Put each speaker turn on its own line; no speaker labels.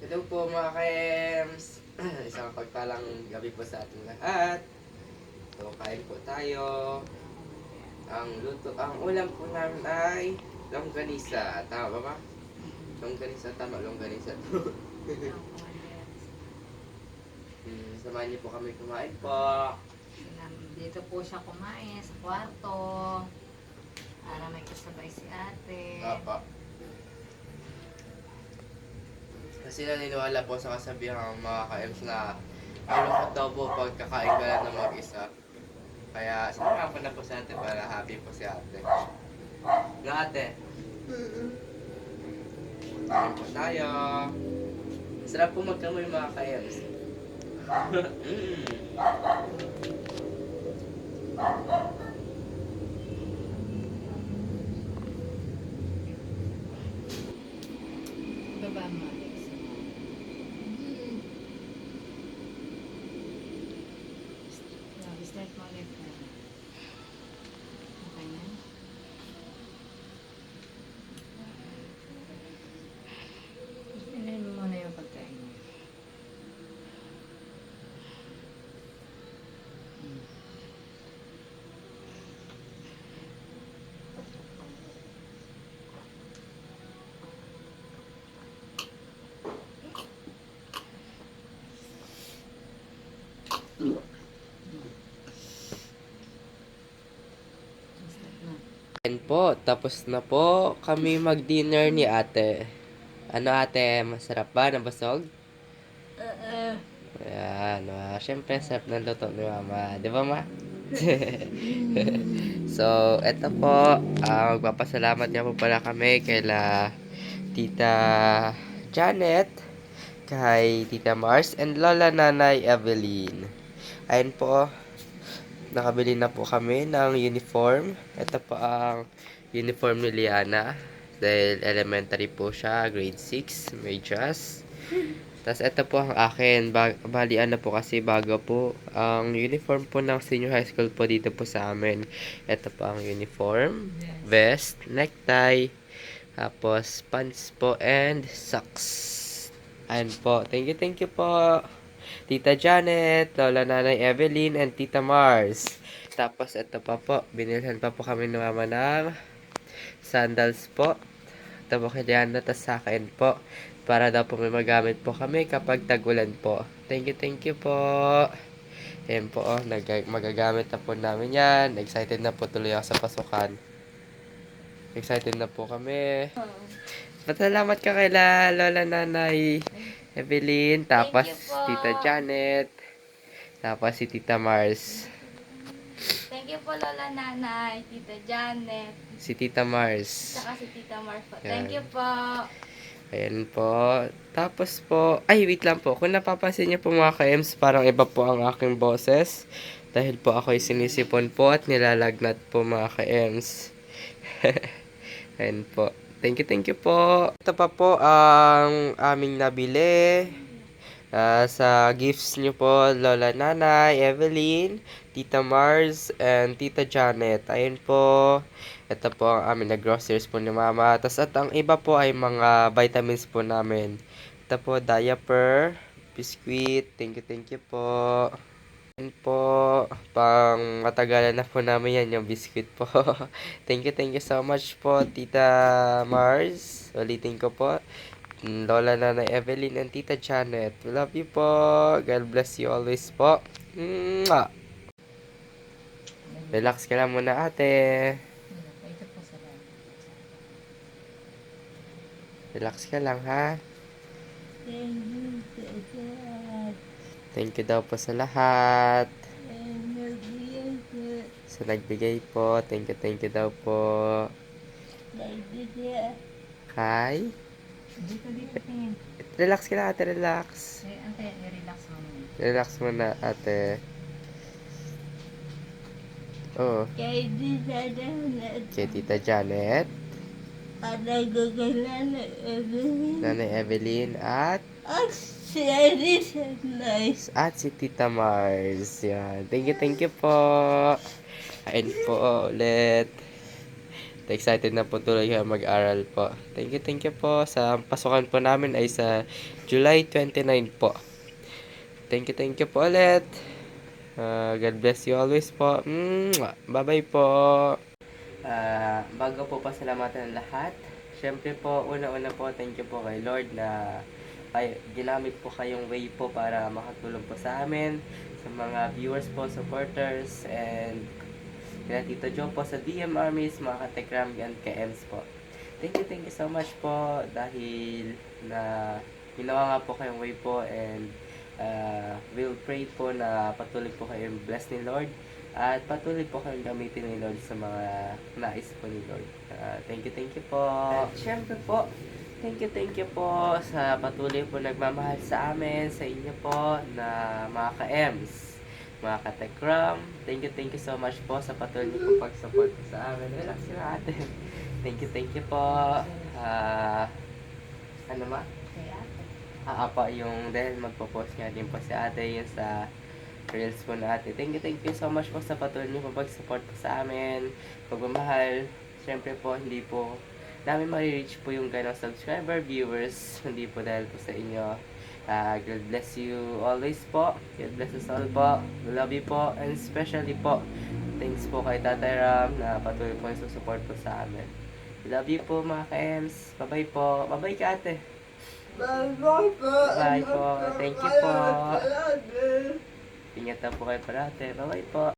Hello po mga ka-EMS. Isang pagpalang gabi po sa ating lahat. So, kain po tayo. Ang ulam po namin ay longganisa. Tama ba ba? Longganisa, tama. Longganisa to. Samahan niyo po kami kumain po.
Dito po siya kumain sa kwarto. Para may kasabay si ate.
Opo. Kasi naniniwala po sa kasabihan ng mga ka-EMS na malungkot daw po pag kakain ka lang ng mag-isa. Kaya sinama ko na po sa ate para happy po si ate. Na ate? Kain po tayo. Sarap po magkamoy mga ka-EMS.
Baba mo, Alex. Start mo ulit na. Okay na? Ilin mo muna yung pagkain mo.
Yan po, tapos na po kami mag-dinner ni ate. Ano ate, masarap ba? Nabasog? Ayan, syempre sarap ng luto ni mama. Di ba ma? So, eto po, magpapasalamat niya po pala kami kay Tita Janet, kay Tita Mars, and Lola Nanay Evelyn. Ayun po, nakabili na po kami ng uniform. Ito po ang uniform ni Liana. Dahil elementary po siya, grade 6, may dress. Tapos ito po ang akin. Balian na po kasi bago po. Ang uniform po ng senior high school po dito po sa amin. Ito po ang uniform. Vest, necktie, tapos pants po and socks. Ayun po. Thank you po. Tita Janet, Lola Nanay Evelyn, and Tita Mars. Tapos ito pa po, binilhan pa po kami ng mama ng sandals po. Ito po kay Liana, tas sa akin po. Para daw po may magamit po kami kapag tag-ulan po. Thank you po. Ayan po, magagamit na po namin yan. Excited na po tuloy ako sa pasukan. Excited na po kami. Pasalamat ka kay Lola Nanay Evelyn, tapos Tita Janet, tapos si Tita Mars.
Thank you po, Lola Nanay, Tita Janet,
Si Tita Mars.
saka si Tita Mar po.
Yan.
Thank you po.
Ayan po. Tapos po, ay wait lang po. Kung napapansin niyo po mga ka-EMS, parang iba po ang aking boses. Dahil po ako'y sinisipon po at nilalagnat po mga ka-EMS. Ayan po. Thank you po. Ito pa po ang aming nabili. Sa gifts niyo po, Lola Nanay, Evelyn, Tita Mars, and Tita Janet. Ayun po. Ito po ang amin na groceries po ni Mama. Tapos at ang iba po ay mga vitamins po namin. Ito po, diaper, biscuit. Thank you po. Ayun po, pang matagalan na po namin yan, yung biscuit po. Thank you so much po, Tita Mars. Ulitin ko po. Lola Nanay Evelyn and Tita Janet. We love you po. God bless you always po. Mwah! Relax ka lang muna ate.
Ito po sa lahat.
Relax ka lang ha. Thank you daw po sa lahat. Sa nagbigay po. Thank you daw po. Kay?
Dito tingin.
Relax ka lang ate. Relax.
Ante, relax mo muna.
Relax muna ate. Oh.
Kay Tita Janet,
Kay Tita Janet. Nanay Evelyn at
si Arisa Nice.
at si Tita Mars. Yan. Thank you po. Ayun po ulit. excited na po tuloy kayo mag-aral po. Thank you po. Sa pasukan po namin ay sa July 29 po. Thank you po ulit. God bless you always po. Bye-bye po. Bago po pasalamatan ng lahat, syempre po, una-una po, thank you po kay Lord na ginamit po kayong way po para makatulong po sa amin, sa mga viewers po, supporters, and kaya Tito Joe po sa DM Armies, mga katekram and ka-EMS po. Thank you so much po dahil na ginawa nga po kayong way po, and we'll pray po na patuloy po kayong bless ni Lord at patuloy po kayong gamitin ni Lord sa mga nais po ni Lord. Thank you po. At syempre po, thank you po sa patuloy po nagmamahal sa amin, sa inyo po na mga ka-EMS, mga katekram. Thank you so much po sa patuloy po pag-support po sa amin. Relax na ate. Thank you po. Ano ma?
Kaya ate.
Apa yung dahil magpo-post nga din po si ate yun sa reels po na ate. Thank you so much po sa patuloy niyo po pag-support po sa amin, pagmamahal. Siyempre po, hindi po namin ma-reach po yung ganong subscriber, viewers, hindi po dahil po sa inyo. God bless you always po. God bless us all po. Love you po. And especially po, thanks po kay Tatay Ram na patuloy po yung support po sa amin. Love you po mga ka-EMS. Bye-bye po. Bye-bye ka ate.
Bye-bye po.
Bye po. Thank you po. Ingat na po kayo parate. Bye-bye po.